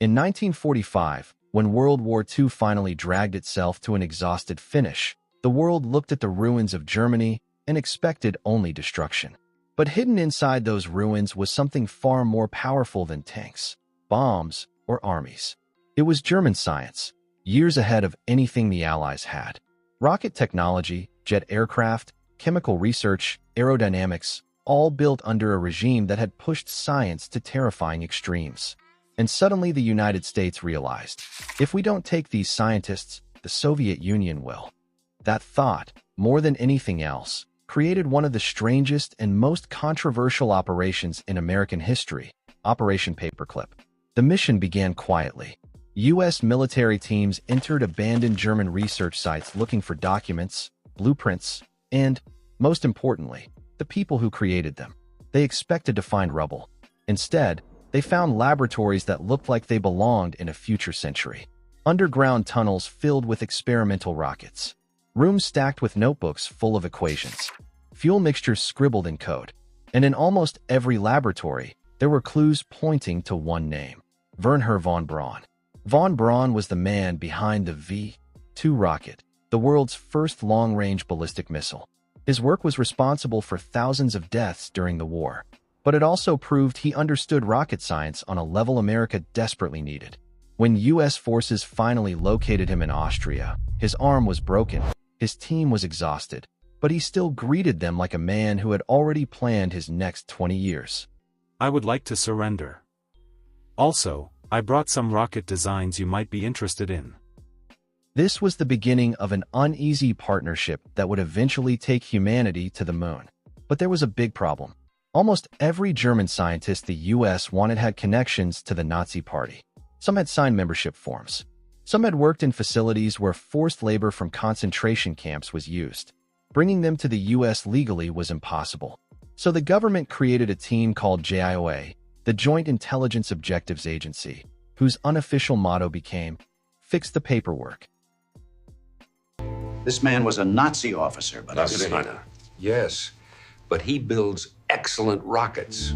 In 1945, when World War II finally dragged itself to an exhausted finish, the world looked at the ruins of Germany and expected only destruction. But hidden inside those ruins was something far more powerful than tanks, bombs, or armies. It was German science, years ahead of anything the Allies had. Rocket technology, jet aircraft, chemical research, aerodynamics, all built under a regime that had pushed science to terrifying extremes. And suddenly the United States realized, if we don't take these scientists, the Soviet Union will. That thought, more than anything else, created one of the strangest and most controversial operations in American history, Operation Paperclip. The mission began quietly. U.S. military teams entered abandoned German research sites looking for documents, blueprints, and, most importantly, the people who created them. They expected to find rubble. Instead, they found laboratories that looked like they belonged in a future century. Underground tunnels filled with experimental rockets. Rooms stacked with notebooks full of equations. Fuel mixtures scribbled in code. And in almost every laboratory, there were clues pointing to one name: Wernher von Braun. Von Braun was the man behind the V-2 rocket, the world's first long-range ballistic missile. His work was responsible for thousands of deaths during the war, but it also proved he understood rocket science on a level America desperately needed. When U.S. forces finally located him in Austria, his arm was broken, his team was exhausted, but he still greeted them like a man who had already planned his next 20 years. I would like to surrender. Also, I brought some rocket designs you might be interested in. This was the beginning of an uneasy partnership that would eventually take humanity to the moon. But there was a big problem. Almost every German scientist the U.S. wanted had connections to the Nazi Party. Some had signed membership forms. Some had worked in facilities where forced labor from concentration camps was used. Bringing them to the U.S. legally was impossible. So the government created a team called WWII, the Joint Intelligence Objectives Agency, whose unofficial motto became, "Fix the paperwork." This man was a Nazi officer, but Yes, but he builds excellent rockets.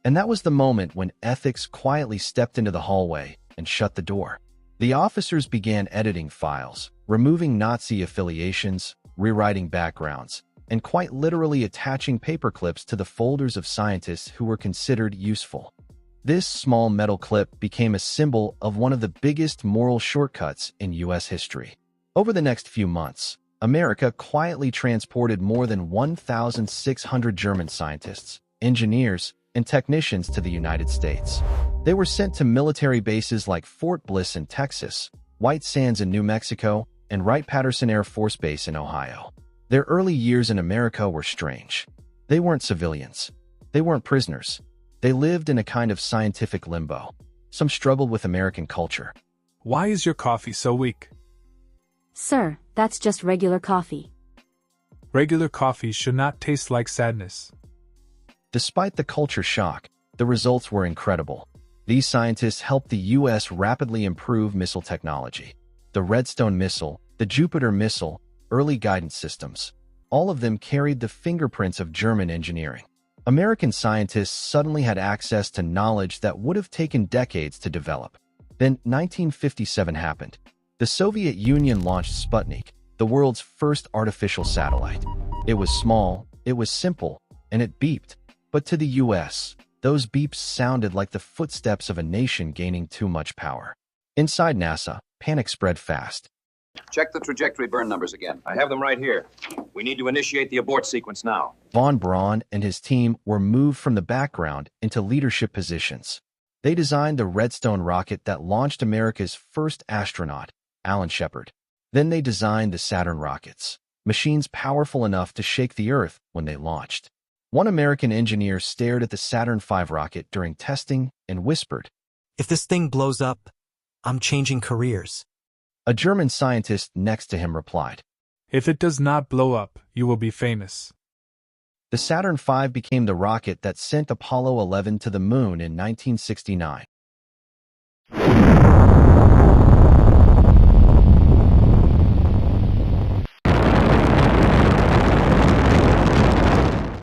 And that was the moment when ethics quietly stepped into the hallway and shut the door. The officers began editing files, removing Nazi affiliations, rewriting backgrounds, and quite literally attaching paperclips to the folders of scientists who were considered useful. This small metal clip became a symbol of one of the biggest moral shortcuts in U.S. history. Over the next few months, America quietly transported more than 1,600 German scientists, engineers, and technicians to the United States. They were sent to military bases like Fort Bliss in Texas, White Sands in New Mexico, and Wright-Patterson Air Force Base in Ohio. Their early years in America were strange. They weren't civilians. They weren't prisoners. They lived in a kind of scientific limbo. Some struggled with American culture. Why is your coffee so weak? Sir, that's just regular coffee. Regular coffee should not taste like sadness. Despite the culture shock, the results were incredible. These scientists helped the U.S. rapidly improve missile technology. The Redstone missile, the Jupiter missile, early guidance systems. All of them carried the fingerprints of German engineering. American scientists suddenly had access to knowledge that would have taken decades to develop. Then 1957 happened. The Soviet Union launched Sputnik, the world's first artificial satellite. It was small, it was simple, and it beeped. But to the U.S., those beeps sounded like the footsteps of a nation gaining too much power. Inside NASA, panic spread fast. check the trajectory burn numbers again. I have them right here. We need to initiate the abort sequence now. Von Braun and his team were moved from the background into leadership positions. They designed the Redstone rocket that launched America's first astronaut, Alan Shepard. Then they designed the Saturn rockets, machines powerful enough to shake the Earth when they launched. One American engineer stared at the Saturn V rocket during testing and whispered, "If this thing blows up, I'm changing careers." A German scientist next to him replied, "If it does not blow up, you will be famous." The Saturn V became the rocket that sent Apollo 11 to the moon in 1969.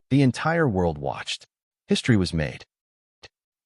The entire world watched. History was made.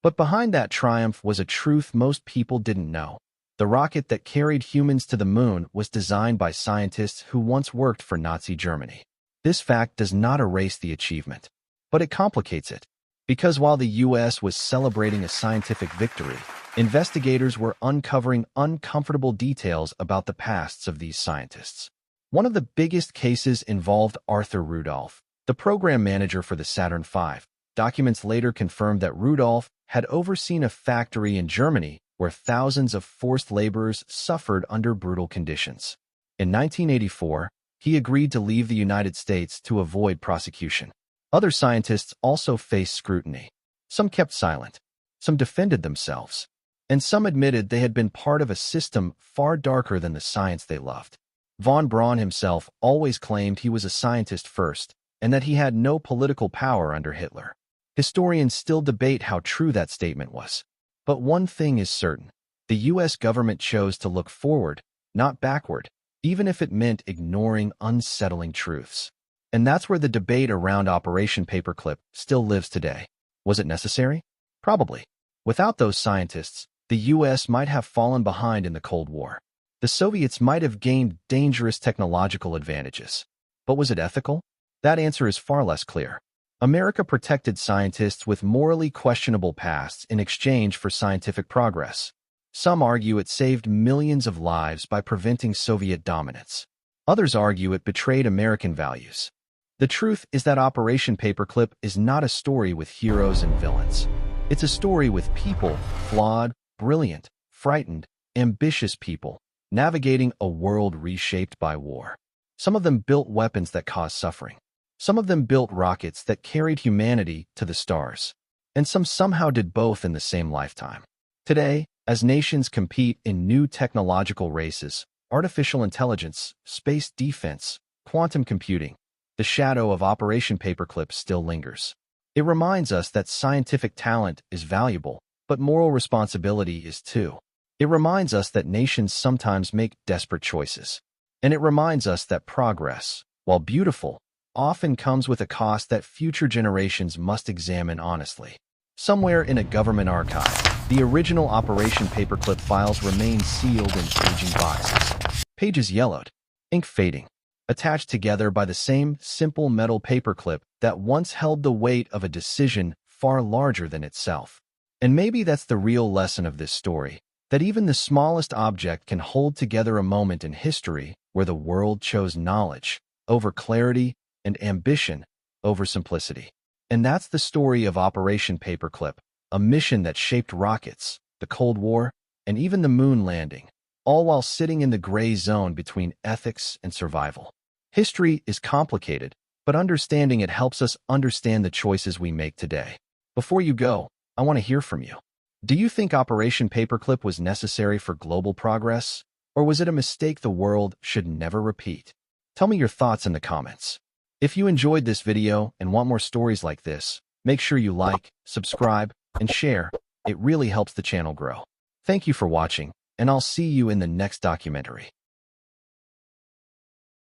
But behind that triumph was a truth most people didn't know. The rocket that carried humans to the moon was designed by scientists who once worked for Nazi Germany. This fact does not erase the achievement, but it complicates it. Because while the US was celebrating a scientific victory, investigators were uncovering uncomfortable details about the pasts of these scientists. One of the biggest cases involved Arthur Rudolph, the program manager for the Saturn V. Documents later confirmed that Rudolph had overseen a factory in Germany where thousands of forced laborers suffered under brutal conditions. In 1984, he agreed to leave the United States to avoid prosecution. Other scientists also faced scrutiny. Some kept silent, some defended themselves, and some admitted they had been part of a system far darker than the science they loved. Von Braun himself always claimed he was a scientist first, and that he had no political power under Hitler. Historians still debate how true that statement was. But one thing is certain: the US government chose to look forward, not backward, even if it meant ignoring unsettling truths. And that's where the debate around Operation Paperclip still lives today. Was it necessary? Probably. Without those scientists, the US might have fallen behind in the Cold War. The Soviets might have gained dangerous technological advantages. But was it ethical? That answer is far less clear. America protected scientists with morally questionable pasts in exchange for scientific progress. Some argue it saved millions of lives by preventing Soviet dominance. Others argue it betrayed American values. The truth is that Operation Paperclip is not a story with heroes and villains. It's a story with people, flawed, brilliant, frightened, ambitious people, navigating a world reshaped by war. Some of them built weapons that caused suffering. Some of them built rockets that carried humanity to the stars. And some somehow did both in the same lifetime. Today, as nations compete in new technological races, artificial intelligence, space defense, quantum computing, the shadow of Operation Paperclip still lingers. It reminds us that scientific talent is valuable, but moral responsibility is too. It reminds us that nations sometimes make desperate choices. And it reminds us that progress, while beautiful, often comes with a cost that future generations must examine honestly. Somewhere in a government archive, the original Operation Paperclip files remain sealed in aging boxes. Pages yellowed, ink fading, attached together by the same simple metal paperclip that once held the weight of a decision far larger than itself. And maybe that's the real lesson of this story, that even the smallest object can hold together a moment in history where the world chose knowledge over clarity and ambition over simplicity. And that's the story of Operation Paperclip, a mission that shaped rockets, the Cold War, and even the moon landing, all while sitting in the gray zone between ethics and survival. History is complicated, but understanding it helps us understand the choices we make today. Before you go, I want to hear from you. Do you think Operation Paperclip was necessary for global progress, or was it a mistake the world should never repeat? Tell me your thoughts in the comments. If you enjoyed this video and want more stories like this, make sure you like, subscribe, and share. It really helps the channel grow. Thank you for watching, and I'll see you in the next documentary.